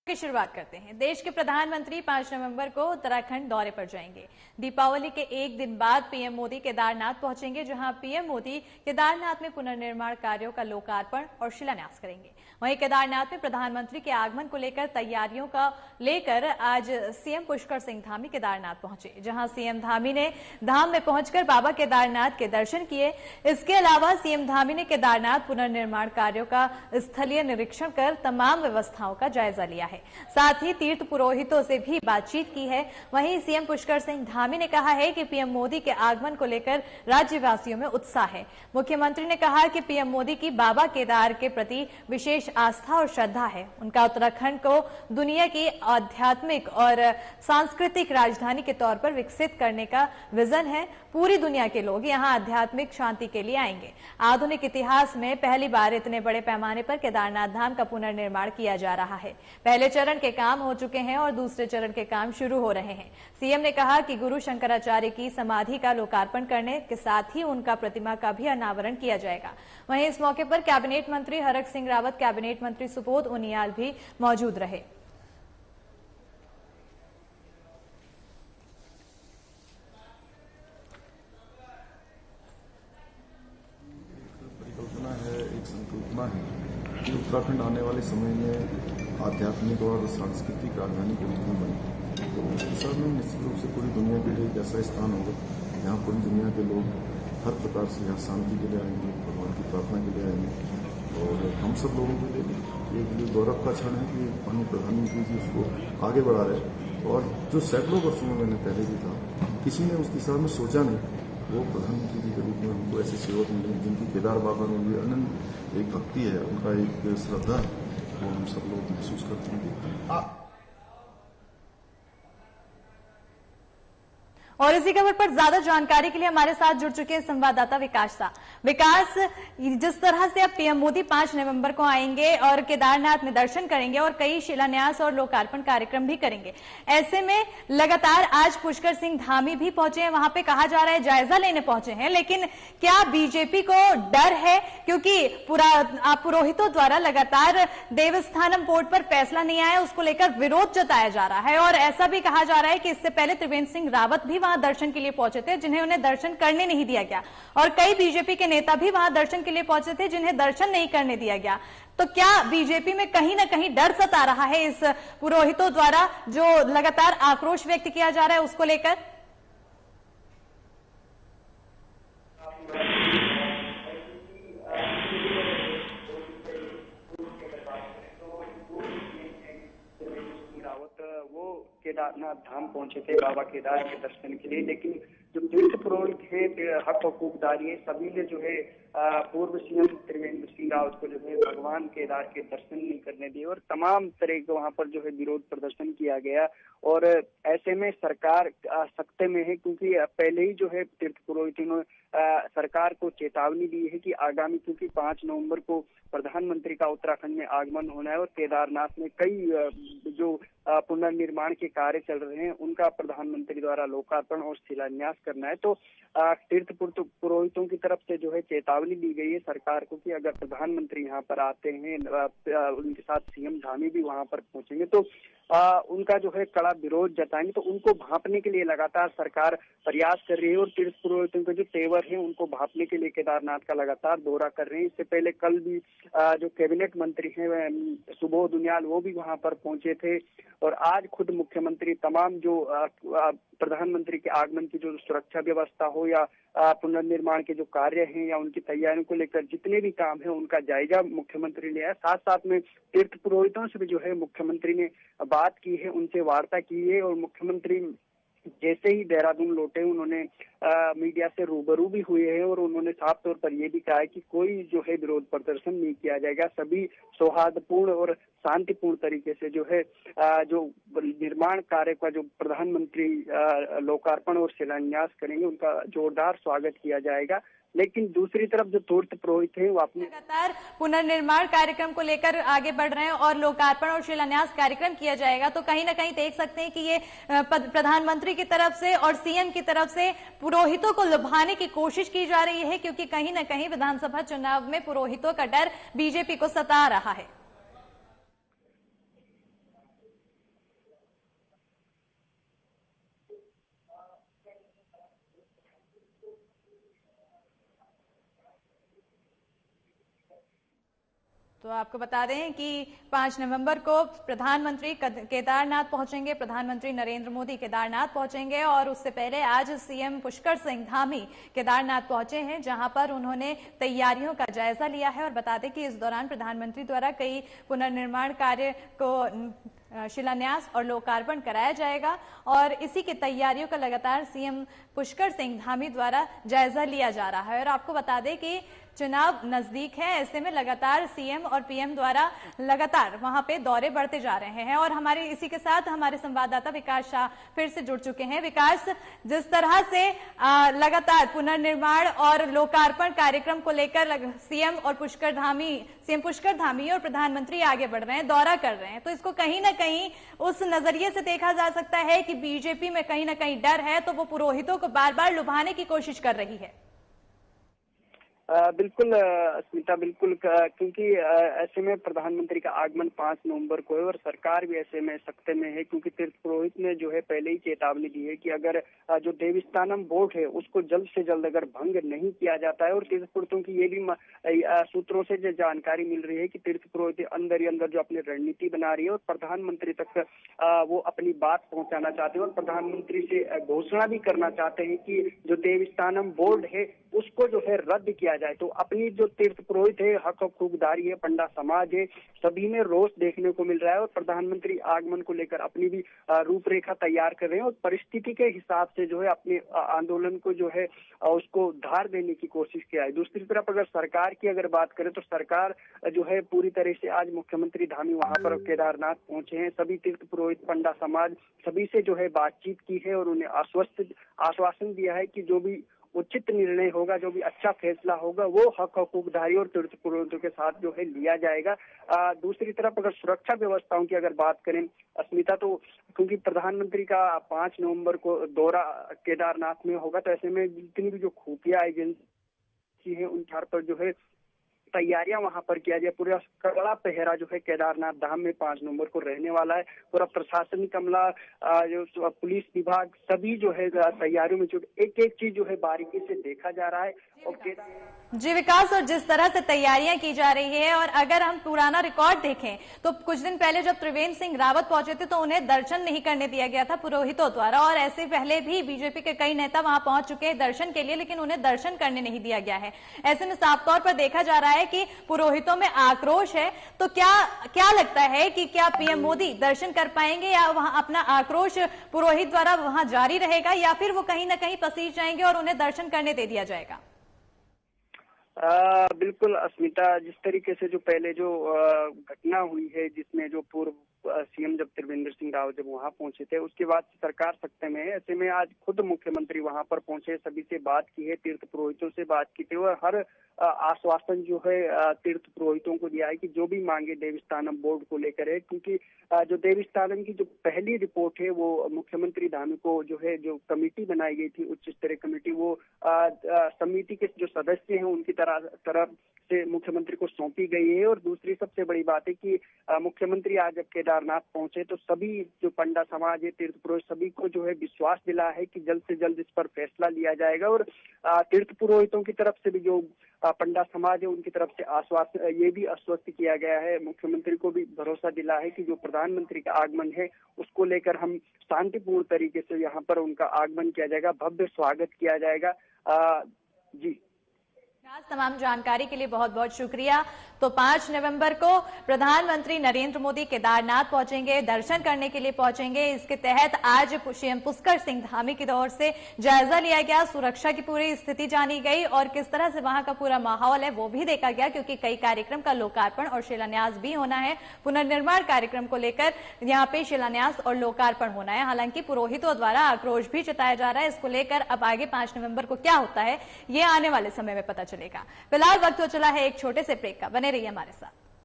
की शुरुआत करते हैं। देश के प्रधानमंत्री 5 नवंबर को उत्तराखंड दौरे पर जाएंगे। दीपावली के एक दिन बाद पीएम मोदी केदारनाथ पहुंचेंगे, जहां पीएम मोदी केदारनाथ में पुनर्निर्माण कार्यों का लोकार्पण और शिलान्यास करेंगे। वहीं केदारनाथ में प्रधानमंत्री के आगमन को लेकर तैयारियों का लेकर आज सीएम पुष्कर सिंह धामी केदारनाथ पहुंचे, जहां सीएम धामी ने धाम में पहुंचकर बाबा केदारनाथ के दर्शन किए। इसके अलावा सीएम धामी ने केदारनाथ पुनर्निर्माण कार्यों का स्थलीय निरीक्षण कर तमाम व्यवस्थाओं का जायजा लिया है। साथ ही तीर्थ पुरोहितों से भी बातचीत की है। वहीं सीएम पुष्कर सिंह धामी ने कहा है कि पीएम मोदी के आगमन को लेकर राज्यवासियों में उत्साह है। मुख्यमंत्री ने कहा कि पीएम मोदी की बाबा केदार के प्रति विशेष आस्था और श्रद्धा है। उनका उत्तराखंड को दुनिया की आध्यात्मिक और सांस्कृतिक राजधानी के तौर पर विकसित करने का विजन है। पूरी दुनिया के लोग यहां आध्यात्मिक शांति के लिए आएंगे। आधुनिक इतिहास में पहली बार इतने बड़े पैमाने पर केदारनाथ धाम का पुनर्निर्माण किया जा रहा है। पहले चरण के काम हो चुके हैं और दूसरे चरण के काम शुरू हो रहे हैं। सीएम ने कहा कि गुरु शंकराचार्य की समाधि का लोकार्पण करने के साथ ही उनका प्रतिमा का भी अनावरण किया जाएगा। वहीं इस मौके पर कैबिनेट मंत्री हरक सिंह रावत, कैबिनेट मंत्री सुबोध उनियाल भी मौजूद रहे। परिकल्पना है, एक संकल्पना है कि उत्तराखंड आने वाले समय में आध्यात्मिक और सांस्कृतिक राजधानी के रूप में बने। तो उसके साथ में निश्चित रूप से पूरी दुनिया के लिए एक ऐसा स्थान होगा जहाँ पूरी दुनिया के लोग हर प्रकार से यहाँ शांति के लिए आएंगे, भगवान की प्रार्थना के लिए आएंगे। और हम सब लोगों के लिए एक गौरव का क्षण है कि माननीय प्रधानमंत्री जी उसको आगे बढ़ा रहे। और जो सैकड़ों वर्षों में मैंने पहले भी था, किसी ने उस दिशा में सोचा नहीं, वो प्रधानमंत्री जी के रूप में उनको ऐसे सेवक मिले जिनकी केदार बाबा में भी अनंत एक भक्ति है, उनका एक श्रद्धा है, वो हम सब लोग महसूस करते हैं, देखते हैं। और इसी खबर पर ज्यादा जानकारी के लिए हमारे साथ जुड़ चुके हैं संवाददाता विकास शाह। विकास, जिस तरह से अब पीएम मोदी 5 नवंबर को आएंगे और केदारनाथ में दर्शन करेंगे और कई शिलान्यास और लोकार्पण कार्यक्रम भी करेंगे, ऐसे में लगातार आज पुष्कर सिंह धामी भी पहुंचे हैं। वहां पे कहा जा रहा है जायजा लेने पहुंचे हैं, लेकिन क्या बीजेपी को डर है? क्योंकि पुरोहितों द्वारा लगातार देवस्थानम बोर्ड पर फैसला नहीं आया, उसको लेकर विरोध जताया जा रहा है। और ऐसा भी कहा जा रहा है कि इससे पहले त्रिवेंद्र सिंह रावत भी दर्शन के लिए पहुंचे थे, जिन्हें उन्हें दर्शन करने नहीं दिया गया, और कई बीजेपी के नेता भी वहां दर्शन के लिए पहुंचे थे, जिन्हें दर्शन नहीं करने दिया गया। तो क्या बीजेपी में कहीं ना कहीं डर सता रहा है इस पुरोहितों द्वारा जो लगातार आक्रोश व्यक्त किया जा रहा है उसको लेकर? केदारनाथ धाम पहुंचे थे बाबा केदार के दर्शन के लिए, लेकिन जो तीर्थ पुरोहित थे, हक हकूकदारी, सभी ने जो है पूर्व सीएम त्रिवेंद्र सिंह रावत को जो है भगवान केदार के दर्शन नहीं करने दिए और तमाम तरह के वहां पर जो है विरोध प्रदर्शन किया गया। और ऐसे में सरकार सख्ते में है, क्योंकि पहले ही जो है तीर्थ पुरोहितों ने सरकार को चेतावनी दी है कि आगामी, क्योंकि 5 नवंबर को प्रधानमंत्री का उत्तराखंड में आगमन होना है और केदारनाथ में कई जो पुनर्निर्माण के कार्य चल रहे हैं उनका प्रधानमंत्री द्वारा लोकार्पण और शिलान्यास करना है। तो तीर्थ पुरोहितों की तरफ से जो है चेतावनी दी गई है सरकार को कि अगर प्रधानमंत्री यहाँ पर आते हैं, उनके साथ सीएम धामी भी वहां पर पहुंचेंगे तो उनका जो है कड़ा विरोध जताएंगे। तो उनको भांपने के लिए लगातार सरकार प्रयास कर रही है और तीर्थ पुरोहितों के जो तेवर हैं उनको भांपने के लिए केदारनाथ का लगातार दौरा कर रहे हैं। इससे पहले कल भी जो कैबिनेट मंत्री हैं सुबोध उनियाल, वो भी वहां पर पहुंचे थे और आज खुद मुख्यमंत्री तमाम जो प्रधानमंत्री के आगमन की जो सुरक्षा व्यवस्था हो या पुनर्निर्माण के जो कार्य हैं या उनकी तैयारियों को लेकर जितने भी काम है उनका जायजा मुख्यमंत्री लिया है। साथ साथ में तीर्थ पुरोहितों से भी जो है मुख्यमंत्री ने बात की है, उनसे वार्ता की है और मुख्यमंत्री जैसे ही देहरादून लौटे उन्होंने मीडिया से रूबरू भी हुए हैं और उन्होंने साफ तौर पर यह भी कहा है कि कोई जो है विरोध प्रदर्शन नहीं किया जाएगा, सभी सौहार्दपूर्ण और शांतिपूर्ण तरीके से जो है जो निर्माण कार्य का जो प्रधानमंत्री लोकार्पण और शिलान्यास करेंगे उनका जोरदार स्वागत किया जाएगा। लेकिन दूसरी तरफ जो तीर्थ पुरोहित हैं वो अपने लगातार पुनर्निर्माण कार्यक्रम को लेकर आगे बढ़ रहे हैं और लोकार्पण और शिलान्यास कार्यक्रम किया जाएगा, तो कहीं ना कहीं देख सकते हैं कि ये प्रधानमंत्री की तरफ से और सीएम की तरफ से पुरोहितों को लुभाने की कोशिश की जा रही है, क्योंकि कहीं ना कहीं विधानसभा चुनाव में पुरोहितों का डर बीजेपी को सता रहा है। तो आपको बता दें कि 5 नवंबर को प्रधानमंत्री केदारनाथ पहुंचेंगे। प्रधानमंत्री नरेंद्र मोदी केदारनाथ पहुंचेंगे और उससे पहले आज सीएम पुष्कर सिंह धामी केदारनाथ पहुंचे हैं, जहां पर उन्होंने तैयारियों का जायजा लिया है। और बता दें कि इस दौरान प्रधानमंत्री द्वारा कई पुनर्निर्माण कार्य को शिलान्यास और लोकार्पण कराया जाएगा और इसी की तैयारियों का लगातार सीएम पुष्कर सिंह धामी द्वारा जायजा लिया जा रहा है। और आपको बता दें कि चुनाव नजदीक है, ऐसे में लगातार सीएम और पीएम द्वारा लगातार वहां पे दौरे बढ़ते जा रहे हैं। और हमारे इसी के साथ हमारे संवाददाता विकास शाह फिर से जुड़ चुके हैं। विकास, जिस तरह से लगातार पुनर्निर्माण और लोकार्पण कार्यक्रम को लेकर सीएम पुष्कर धामी और प्रधानमंत्री आगे बढ़ रहे हैं, दौरा कर रहे हैं, तो इसको कहीं ना कहीं उस नजरिए से देखा जा सकता है कि बीजेपी में कहीं ना कहीं डर है, तो वो पुरोहितों को बार बार लुभाने की कोशिश कर रही है। बिल्कुल स्मिता, बिल्कुल, क्योंकि ऐसे में प्रधानमंत्री का आगमन 5 नवंबर को है और सरकार भी ऐसे में सख्ते में है, क्योंकि तीर्थ पुरोहित ने जो है पहले ही चेतावनी दी है कि अगर जो देवस्थानम बोर्ड है उसको जल्द से जल्द अगर भंग नहीं किया जाता है, और तीर्थ पुरोहितों की ये भी सूत्रों से जो जानकारी मिल रही है कि तीर्थ पुरोहित अंदर ही अंदर जो अपनी रणनीति बना रही है और प्रधानमंत्री तक वो अपनी बात पहुंचाना चाहते हैं और प्रधानमंत्री से घोषणा भी करना चाहते हैं कि जो देवस्थानम बोर्ड है उसको जो है रद्द किया जाए। तो अपनी जो तीर्थ पुरोहित है, हक हकूकदारी है, पंडा समाज है, सभी में रोष देखने को मिल रहा है और प्रधानमंत्री आगमन को लेकर अपनी भी रूपरेखा तैयार कर रहे हैं और परिस्थिति के हिसाब से जो है अपने आंदोलन को जो है उसको धार देने की कोशिश किया है। दूसरी तरफ अगर सरकार की अगर बात करें तो सरकार जो है पूरी तरह से आज मुख्यमंत्री धामी वहां पर केदारनाथ पहुंचे हैं। सभी तीर्थ पुरोहित, पंडा समाज सभी से जो है बातचीत की है और उन्हें आश्वासन दिया है कि जो भी उचित निर्णय होगा, जो भी अच्छा फैसला होगा, वो हक हकूकदारी और तीर्थ पुरोहितों के साथ जो है लिया जाएगा। दूसरी तरफ अगर सुरक्षा व्यवस्थाओं की अगर बात करें अस्मिता, तो क्योंकि प्रधानमंत्री का 5 नवंबर को दौरा केदारनाथ में होगा, तो ऐसे में जितनी भी जो खुफिया एजेंसी है उन चार पर जो है तैयारियां वहां पर किया जाए। पूरा कड़ा पहरा जो है केदारनाथ धाम में 5 नवंबर को रहने वाला है। पूरा प्रशासनिक अमला, जो पुलिस विभाग, सभी जो है तैयारियों में जुट, एक एक चीज जो है बारीकी से देखा जा रहा है। जी विकास, और जिस तरह से तैयारियां की जा रही है, और अगर हम पुराना रिकॉर्ड देखें तो कुछ दिन पहले जब त्रिवेंद्र सिंह रावत पहुंचे थे तो उन्हें दर्शन नहीं करने दिया गया था पुरोहितों द्वारा, और ऐसे पहले भी बीजेपी के कई नेता वहां पहुंच चुके हैं दर्शन के लिए, लेकिन उन्हें दर्शन करने नहीं दिया गया है। ऐसे में साफ तौर पर देखा जा रहा है कि पुरोहितों में आक्रोश है। तो क्या लगता है कि क्या पीएम मोदी दर्शन कर पाएंगे या वहां अपना आक्रोश पुरोहित द्वारा वहां जारी रहेगा, या फिर वो कहीं ना कहीं पसीज जाएंगे और उन्हें दर्शन करने दे दिया जाएगा? बिल्कुल अस्मिता, जिस तरीके से जो पहले जो घटना हुई है जिसमें जो पूर्व सीएम जब त्रिवेंद्र सिंह रावत जब वहां पहुंचे थे, उसके बाद सरकार सख्ते में है। ऐसे में आज खुद मुख्यमंत्री वहां पर पहुंचे, सभी से बात की है, तीर्थ पुरोहितों से बात की थी और हर आश्वासन जो है तीर्थ पुरोहितों को दिया है कि जो भी मांगे देवस्थानम बोर्ड को लेकर है, क्योंकि जो देवस्थानम की जो पहली रिपोर्ट है वो मुख्यमंत्री धामी को जो है जो कमेटी बनाई गई थी, उच्च स्तरीय कमेटी, वो समिति के जो सदस्य हैं उनकी तरफ से मुख्यमंत्री को सौंपी गई है। और दूसरी सबसे बड़ी बात है कि मुख्यमंत्री आज जब केदारनाथ पहुंचे तो सभी जो पंडा समाज है, तीर्थ पुरोहित, सभी को जो है विश्वास दिला है कि जल्द से जल्द इस पर फैसला लिया जाएगा। और तीर्थ पुरोहितों की तरफ से भी जो पंडा समाज है उनकी तरफ से ये भी आश्वस्त किया गया है, मुख्यमंत्री को भी भरोसा दिला है कि जो प्रधानमंत्री का आगमन है उसको लेकर हम शांतिपूर्ण तरीके से यहाँ पर उनका आगमन किया जाएगा, भव्य स्वागत किया जाएगा। जी, तमाम जानकारी के लिए बहुत बहुत शुक्रिया। तो 5 नवंबर को प्रधानमंत्री नरेंद्र मोदी केदारनाथ पहुंचेंगे, दर्शन करने के लिए पहुंचेंगे। इसके तहत आज सीएम पुष्कर सिंह धामी की ओर से जायजा लिया गया, सुरक्षा की पूरी स्थिति जानी गई और किस तरह से वहां का पूरा माहौल है वो भी देखा गया, क्योंकि कई कार्यक्रम का लोकार्पण और शिलान्यास भी होना है। पुनर्निर्माण कार्यक्रम को लेकर यहाँ पे शिलान्यास और लोकार्पण होना है। हालांकि पुरोहितों द्वारा आक्रोश भी जताया जा रहा है। इसको लेकर अब आगे 5 नवंबर को क्या होता है ये आने वाले समय में पता चलेगा। फिलहाल वक्त हो चला है एक छोटे से ब्रेक का, बने रहिए हमारे साथ।